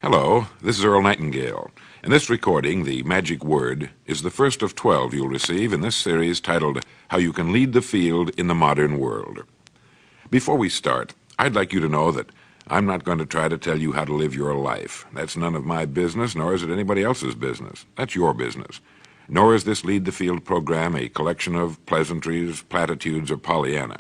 Hello, this is Earl Nightingale. In this recording, the magic word is the first of 12 you'll receive in this series titled How You Can Lead the Field in the Modern World. Before we start, I'd like you to know that I'm not going to try to tell you how to live your life. That's none of my business, nor is it anybody else's business. That's your business. Nor is this Lead the Field program a collection of pleasantries, platitudes, or Pollyanna.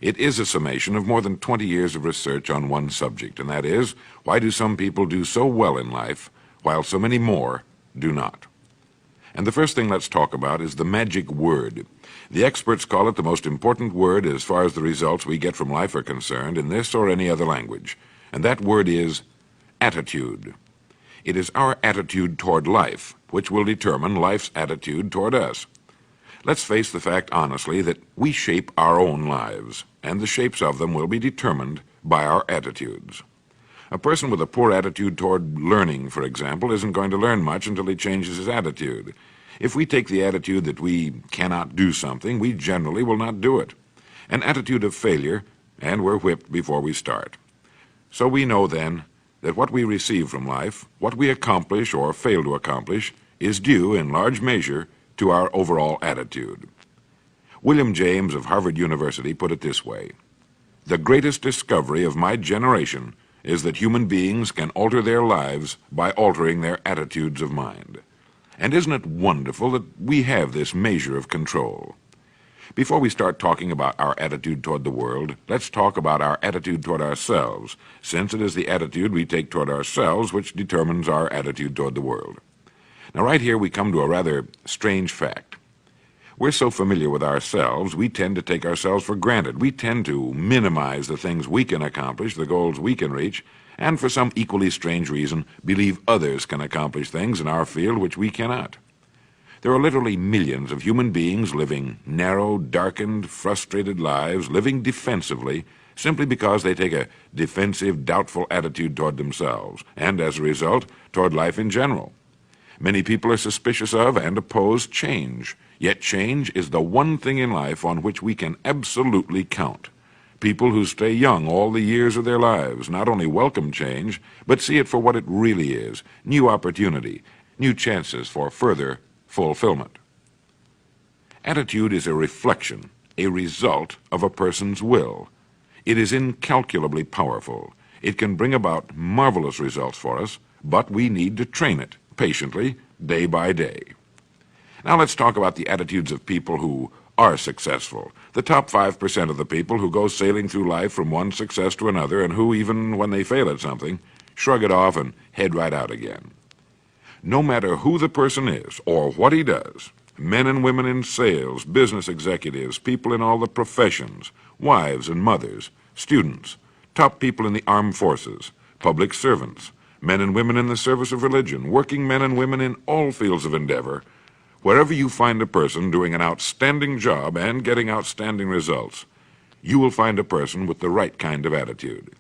It is a summation of more than 20 years of research on one subject, and that is, why do some people do so well in life, while so many more do not? And the first thing let's talk about is the magic word. The experts call it the most important word as far as the results we get from life are concerned in this or any other language, and that word is attitude. It is our attitude toward life which will determine life's attitude toward us. Let's face the fact honestly that we shape our own lives, and the shapes of them will be determined by our attitudes. A person with a poor attitude toward learning, for example, isn't going to learn much until he changes his attitude. If we take the attitude that we cannot do something, we generally will not do it. An attitude of failure, and we're whipped before we start. So we know then that what we receive from life, what we accomplish or fail to accomplish, is due in large measure to our overall attitude. William James of Harvard University put it this way: "The greatest discovery of my generation is that human beings can alter their lives by altering their attitudes of mind." And isn't it wonderful that we have this measure of control? Before we start talking about our attitude toward the world, let's talk about our attitude toward ourselves, since it is the attitude we take toward ourselves which determines our attitude toward the world. Now, right here we come to a rather strange fact. We're so familiar with ourselves, we tend to take ourselves for granted. We tend to minimize the things we can accomplish, the goals we can reach, and for some equally strange reason, believe others can accomplish things in our field which we cannot. There are literally millions of human beings living narrow, darkened, frustrated lives, living defensively, simply because they take a defensive, doubtful attitude toward themselves, and as a result, toward life in general. Many people are suspicious of and oppose change, yet change is the one thing in life on which we can absolutely count. People who stay young all the years of their lives not only welcome change, but see it for what it really is: new opportunity, new chances for further fulfillment. Attitude is a reflection, a result of a person's will. It is incalculably powerful. It can bring about marvelous results for us, but we need to train it patiently, day by day. Now let's talk about the attitudes of people who are successful, the top 5% of the people who go sailing through life from one success to another and who, even when they fail at something, shrug it off and head right out again. No matter who the person is or what he does, men and women in sales, business executives, people in all the professions, wives and mothers, students, top people in the armed forces, public servants, men and women in the service of religion, working men and women in all fields of endeavor, wherever you find a person doing an outstanding job and getting outstanding results, you will find a person with the right kind of attitude.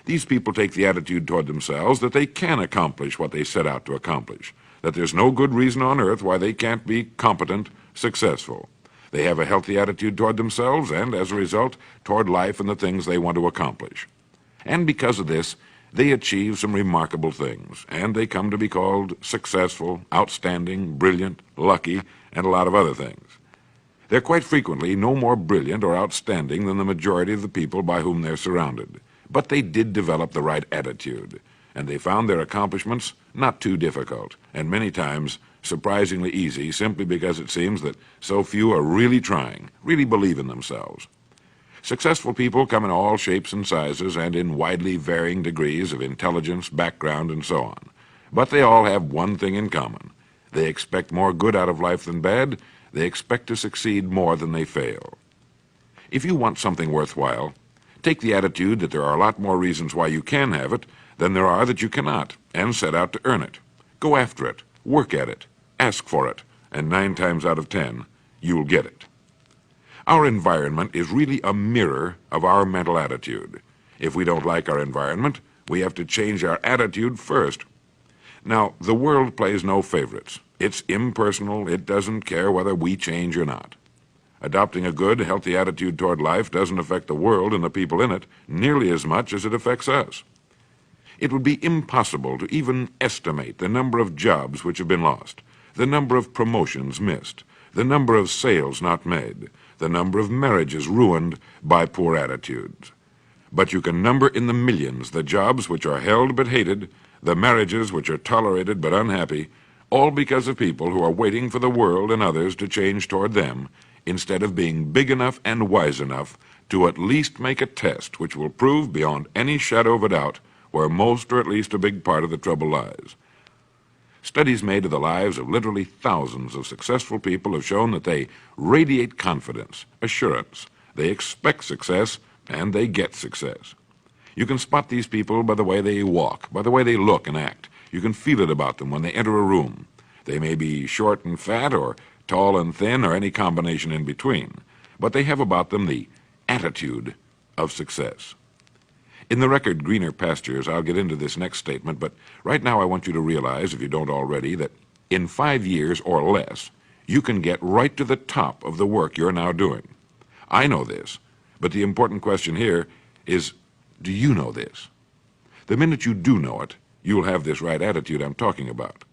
These people take the attitude toward themselves that they can accomplish what they set out to accomplish, that there's no good reason on earth why they can't be competent, successful. They have a healthy attitude toward themselves and, as a result, toward life and the things they want to accomplish. And because of this, they achieve some remarkable things, and they come to be called successful, outstanding, brilliant, lucky, and a lot of other things. They're quite frequently no more brilliant or outstanding than the majority of the people by whom they're surrounded. But they did develop the right attitude, and they found their accomplishments not too difficult, and many times surprisingly easy, simply because it seems that so few are really trying, really believe in themselves. Successful people come in all shapes and sizes and in widely varying degrees of intelligence, background, and so on. But they all have one thing in common. They expect more good out of life than bad. They expect to succeed more than they fail. If you want something worthwhile, take the attitude that there are a lot more reasons why you can have it than there are that you cannot, and set out to earn it. Go after it, work at it, ask for it, and 9 times out of 10, you'll get it. Our environment is really a mirror of our mental attitude. If we don't like our environment, we have to change our attitude first. Now, the world plays no favorites. It's impersonal. It doesn't care whether we change or not. Adopting a good, healthy attitude toward life doesn't affect the world and the people in it nearly as much as it affects us. It would be impossible to even estimate the number of jobs which have been lost, the number of promotions missed, the number of sales not made, the number of marriages ruined by poor attitudes. But you can number in the millions the jobs which are held but hated, the marriages which are tolerated but unhappy, all because of people who are waiting for the world and others to change toward them, instead of being big enough and wise enough to at least make a test which will prove beyond any shadow of a doubt where most or at least a big part of the trouble lies. Studies made of the lives of literally thousands of successful people have shown that they radiate confidence, assurance, they expect success, and they get success. You can spot these people by the way they walk, by the way they look and act. You can feel it about them when they enter a room. They may be short and fat, or tall and thin, or any combination in between, but they have about them the attitude of success. In the record Greener Pastures, I'll get into this next statement, but right now I want you to realize, if you don't already, that in 5 years or less, you can get right to the top of the work you're now doing. I know this, but the important question here is, do you know this? The minute you do know it, you'll have this right attitude I'm talking about.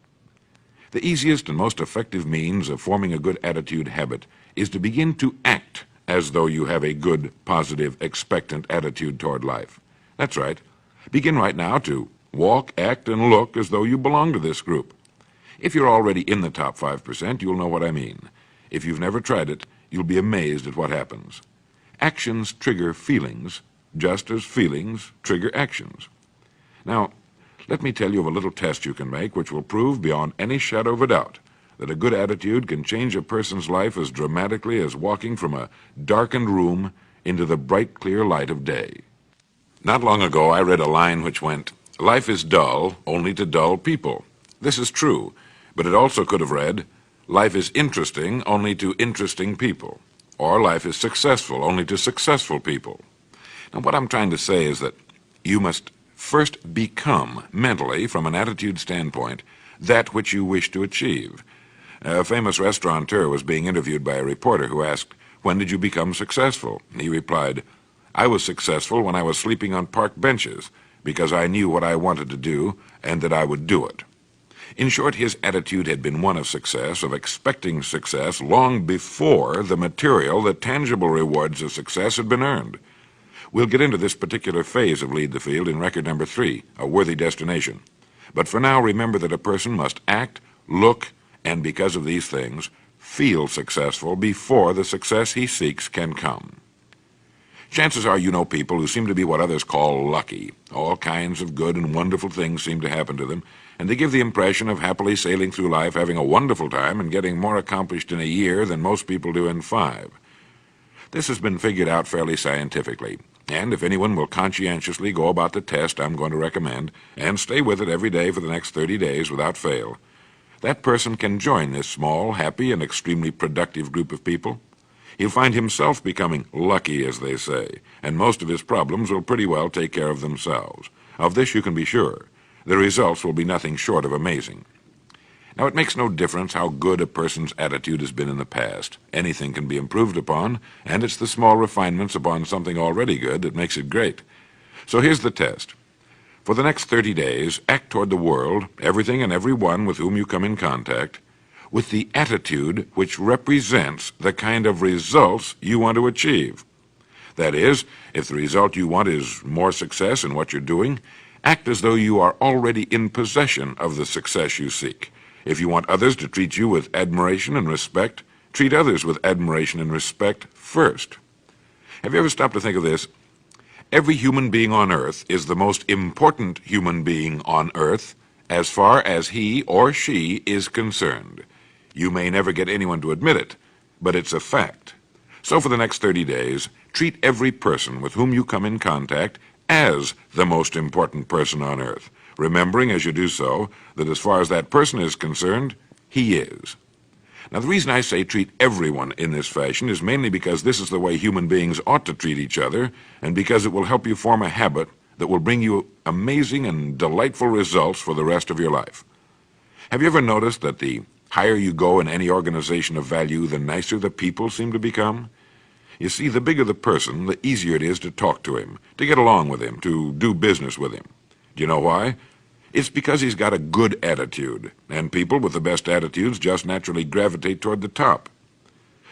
The easiest and most effective means of forming a good attitude habit is to begin to act as though you have a good, positive, expectant attitude toward life. That's right. Begin right now to walk, act, and look as though you belong to this group. If you're already in the top 5%, you'll know what I mean. If you've never tried it, you'll be amazed at what happens. Actions trigger feelings, just as feelings trigger actions. Now, let me tell you of a little test you can make which will prove beyond any shadow of a doubt that a good attitude can change a person's life as dramatically as walking from a darkened room into the bright, clear light of day. Not long ago, I read a line which went, "Life is dull only to dull people." This is true, but it also could have read, "Life is interesting only to interesting people," or "Life is successful only to successful people." Now, what I'm trying to say is that you must first become, mentally, from an attitude standpoint, that which you wish to achieve. A famous restaurateur was being interviewed by a reporter who asked, "When did you become successful?" He replied, "I was successful when I was sleeping on park benches, because I knew what I wanted to do and that I would do it." In short, his attitude had been one of success, of expecting success, long before the material, the tangible rewards of success had been earned. We'll get into this particular phase of Lead the Field in record number 3, A Worthy Destination. But for now, remember that a person must act, look, and because of these things, feel successful before the success he seeks can come. Chances are you know people who seem to be what others call lucky. All kinds of good and wonderful things seem to happen to them, and they give the impression of happily sailing through life, having a wonderful time, and getting more accomplished in a year than most people do in 5. This has been figured out fairly scientifically, and if anyone will conscientiously go about the test I'm going to recommend, and stay with it every day for the next 30 days without fail, that person can join this small, happy, and extremely productive group of people. He'll find himself becoming lucky, as they say, and most of his problems will pretty well take care of themselves. Of this you can be sure. The results will be nothing short of amazing. Now, it makes no difference how good a person's attitude has been in the past. Anything can be improved upon, and it's the small refinements upon something already good that makes it great. So here's the test. For the next 30 days, act toward the world, everything and everyone with whom you come in contact, with the attitude which represents the kind of results you want to achieve. That is, if the result you want is more success in what you're doing, act as though you are already in possession of the success you seek. If you want others to treat you with admiration and respect, treat others with admiration and respect first. Have you ever stopped to think of this? Every human being on earth is the most important human being on earth as far as he or she is concerned. You may never get anyone to admit it, but it's a fact. So for the next 30 days, treat every person with whom you come in contact as the most important person on earth, remembering as you do so that as far as that person is concerned, he is. Now, the reason I say treat everyone in this fashion is mainly because this is the way human beings ought to treat each other, and because it will help you form a habit that will bring you amazing and delightful results for the rest of your life. Have you ever noticed that the higher you go in any organization of value, the nicer the people seem to become? You see, the bigger the person, the easier it is to talk to him, to get along with him, to do business with him. Do you know why? It's because he's got a good attitude, and people with the best attitudes just naturally gravitate toward the top.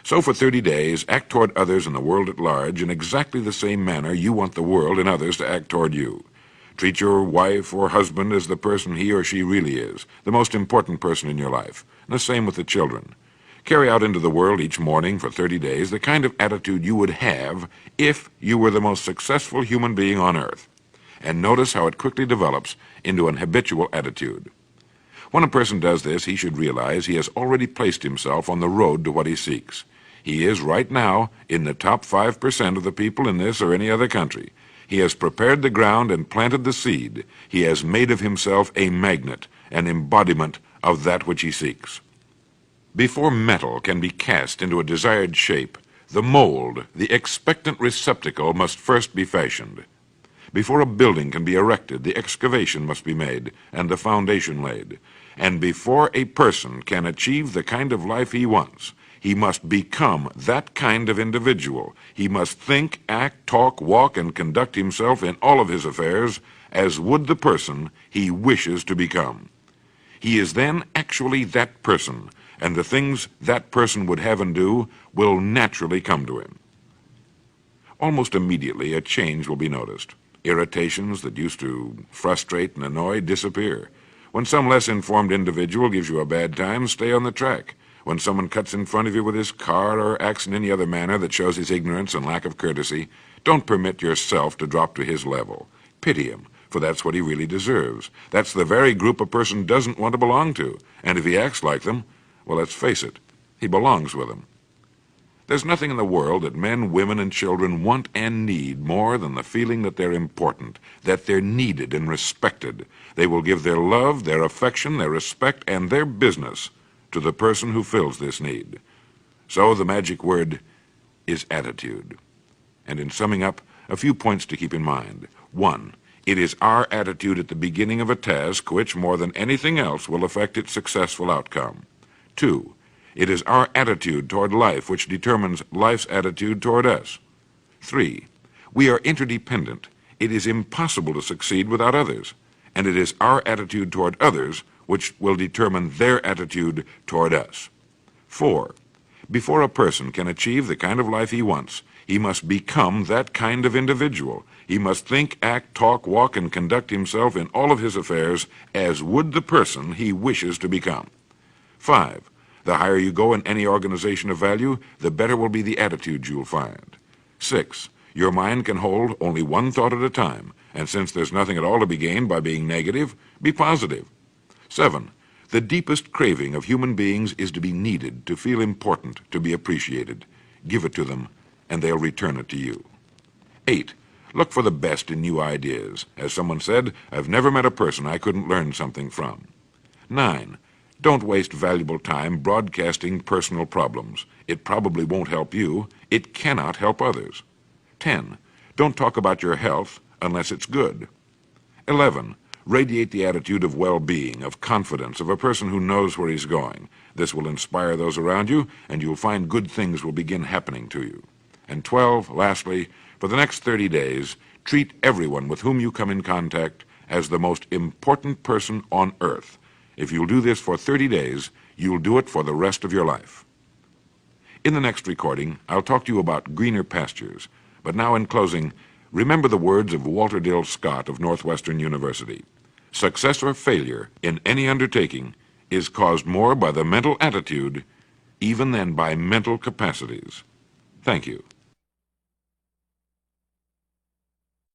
So for 30 days, act toward others and the world at large in exactly the same manner you want the world and others to act toward you. Treat your wife or husband as the person he or she really is, the most important person in your life, and the same with the children. Carry out into the world each morning for 30 days the kind of attitude you would have if you were the most successful human being on earth. And notice how it quickly develops into an habitual attitude. When a person does this, he should realize he has already placed himself on the road to what he seeks. He is right now in the top 5% of the people in this or any other country. He has prepared the ground and planted the seed. He has made of himself a magnet, an embodiment of that which he seeks. Before metal can be cast into a desired shape, the mold, the expectant receptacle, must first be fashioned. Before a building can be erected, the excavation must be made and the foundation laid. And before a person can achieve the kind of life he wants, he must become that kind of individual. He must think, act, talk, walk, and conduct himself in all of his affairs as would the person he wishes to become. He is then actually that person, and the things that person would have and do will naturally come to him. Almost immediately, a change will be noticed. Irritations that used to frustrate and annoy disappear. When some less informed individual gives you a bad time, stay on the track. When someone cuts in front of you with his car or acts in any other manner that shows his ignorance and lack of courtesy, don't permit yourself to drop to his level. Pity him, for that's what he really deserves. That's the very group a person doesn't want to belong to, and if he acts like them, well, let's face it, he belongs with them. There's nothing in the world that men, women, and children want and need more than the feeling that they're important, that they're needed and respected. They will give their love, their affection, their respect, and their business to the person who fills this need. So the magic word is attitude. And in summing up, a few points to keep in mind. 1. It is our attitude at the beginning of a task which, more than anything else, will affect its successful outcome. 2. It is our attitude toward life which determines life's attitude toward us. 3. We are interdependent. It is impossible to succeed without others. And it is our attitude toward others which will determine their attitude toward us. 4. Before a person can achieve the kind of life he wants, he must become that kind of individual. He must think, act, talk, walk, and conduct himself in all of his affairs as would the person he wishes to become. 5. The higher you go in any organization of value, the better will be the attitude you'll find. 6. Your mind can hold only one thought at a time, and since there's nothing at all to be gained by being negative, be positive. 7. The deepest craving of human beings is to be needed, to feel important, to be appreciated. Give it to them, and they'll return it to you. 8. Look for the best in new ideas. As someone said, I've never met a person I couldn't learn something from. 9. Don't waste valuable time broadcasting personal problems. It probably won't help you. It cannot help others. 10. Don't talk about your health unless it's good. 11. Radiate the attitude of well-being, of confidence, of a person who knows where he's going. This will inspire those around you, and you'll find good things will begin happening to you. And 12, lastly, for the next 30 days, treat everyone with whom you come in contact as the most important person on earth. If you'll do this for 30 days, you'll do it for the rest of your life. In the next recording, I'll talk to you about greener pastures. But now in closing, remember the words of Walter Dill Scott of Northwestern University. Success or failure in any undertaking is caused more by the mental attitude even than by mental capacities. Thank you.